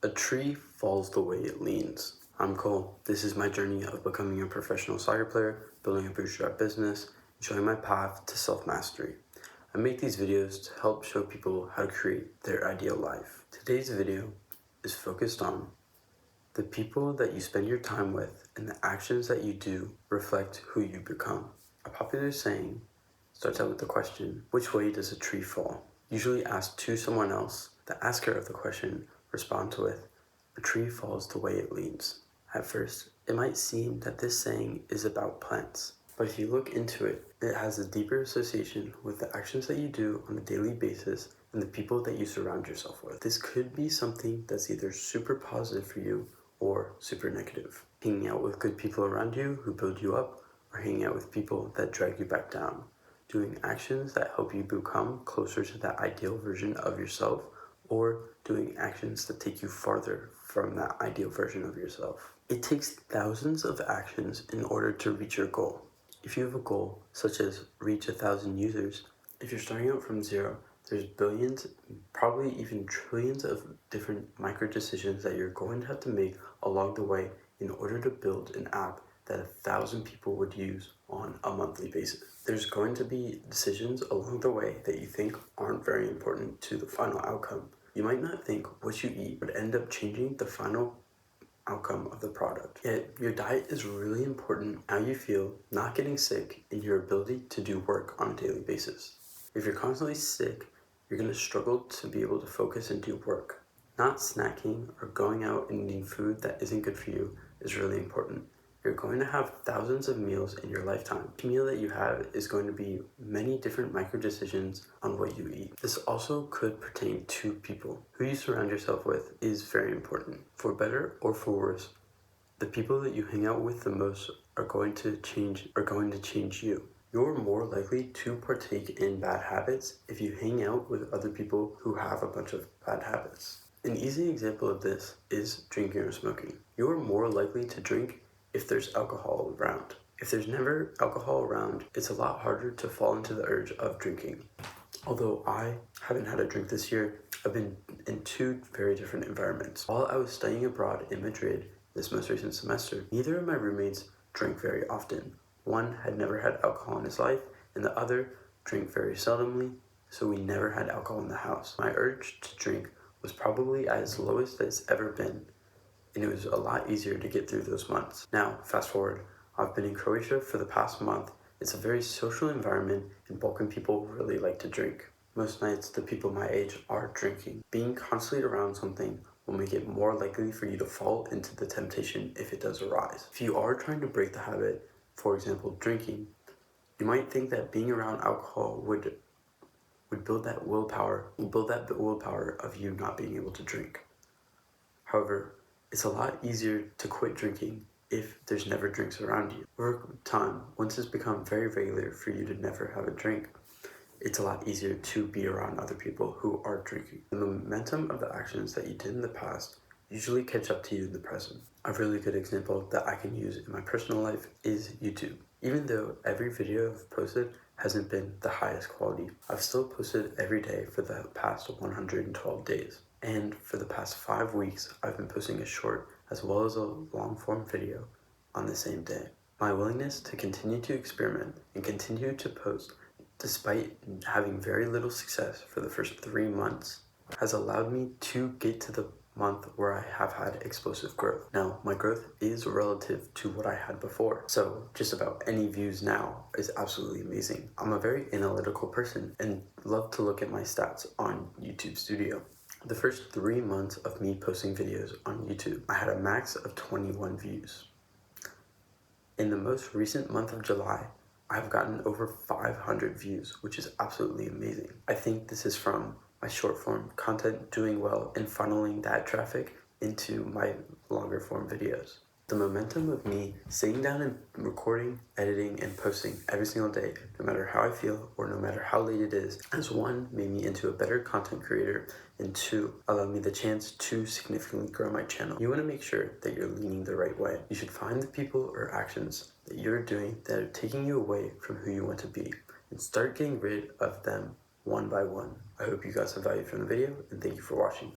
A tree falls the way it leans. I'm Cole. This is my journey of becoming a professional soccer player, building a bootstrap business, and showing my path to self-mastery. I make these videos to help show people how to create their ideal life. Today's video is focused on the people that you spend your time with and the actions that you do reflect who you become. A popular saying starts out with the question, which way does a tree fall? Usually asked to someone else. The asker of the question responds with, a tree falls the way it leans. At first, it might seem that this saying is about plants, but if you look into it, it has a deeper association with the actions that you do on a daily basis and the people that you surround yourself with. This could be something that's either super positive for you or super negative. Hanging out with good people around you who build you up, or hanging out with people that drag you back down. Doing actions that help you become closer to that ideal version of yourself, or doing actions that take you farther from that ideal version of yourself. It takes thousands of actions in order to reach your goal. If you have a goal, such as reach 1,000 users, if you're starting out from zero, there's billions, probably even trillions of different micro decisions that you're going to have to make along the way in order to build an app that 1,000 people would use on a monthly basis. There's going to be decisions along the way that you think aren't very important to the final outcome. You might not think what you eat would end up changing the final outcome of the product. Yet your diet is really important, how you feel, not getting sick, and your ability to do work on a daily basis. If you're constantly sick, you're going to struggle to be able to focus and do work. Not snacking or going out and eating food that isn't good for you is really important. You're going to have thousands of meals in your lifetime. Each meal that you have is going to be many different micro decisions on what you eat. This also could pertain to people. Who you surround yourself with is very important. For better or for worse, the people that you hang out with the most are going to change you. You're more likely to partake in bad habits if you hang out with other people who have a bunch of bad habits. An easy example of this is drinking or smoking. You're more likely to drink if there's alcohol around. If there's never alcohol around, it's a lot harder to fall into the urge of drinking. Although I haven't had a drink this year, I've been in two very different environments. While I was studying abroad in Madrid this most recent semester, neither of my roommates drank very often. One had never had alcohol in his life, and the other drank very seldomly, so we never had alcohol in the house. My urge to drink was probably at its lowest that it's ever been, and it was a lot easier to get through those months. Now, fast forward, I've been in Croatia for the past month. It's a very social environment, and Balkan people really like to drink. Most nights, the people my age are drinking. Being constantly around something will make it more likely for you to fall into the temptation if it does arise. If you are trying to break the habit, for example, drinking, you might think that being around alcohol would build that willpower of you not being able to drink. However, it's a lot easier to quit drinking if there's never drinks around you. Over time, once it's become very regular for you to never have a drink, it's a lot easier to be around other people who are drinking. The momentum of the actions that you did in the past usually catch up to you in the present. A really good example that I can use in my personal life is YouTube. Even though every video I've posted hasn't been the highest quality, I've still posted every day for the past 112 days. And for the past 5 weeks, I've been posting a short as well as a long form video on the same day. My willingness to continue to experiment and continue to post despite having very little success for the first 3 months has allowed me to get to the month where I have had explosive growth. Now, my growth is relative to what I had before, so just about any views now is absolutely amazing. I'm a very analytical person and love to look at my stats on YouTube Studio. The first 3 months of me posting videos on YouTube, I had a max of 21 views. In the most recent month of July, I've gotten over 500 views, which is absolutely amazing. I think this is from my short form content doing well and funneling that traffic into my longer form videos. The momentum of me sitting down and recording, editing, and posting every single day, no matter how I feel or no matter how late it is, has one, made me into a better content creator, and two, allowed me the chance to significantly grow my channel. You want to make sure that you're leaning the right way. You should find the people or actions that you're doing that are taking you away from who you want to be, and start getting rid of them one by one. I hope you got some value from the video, and thank you for watching.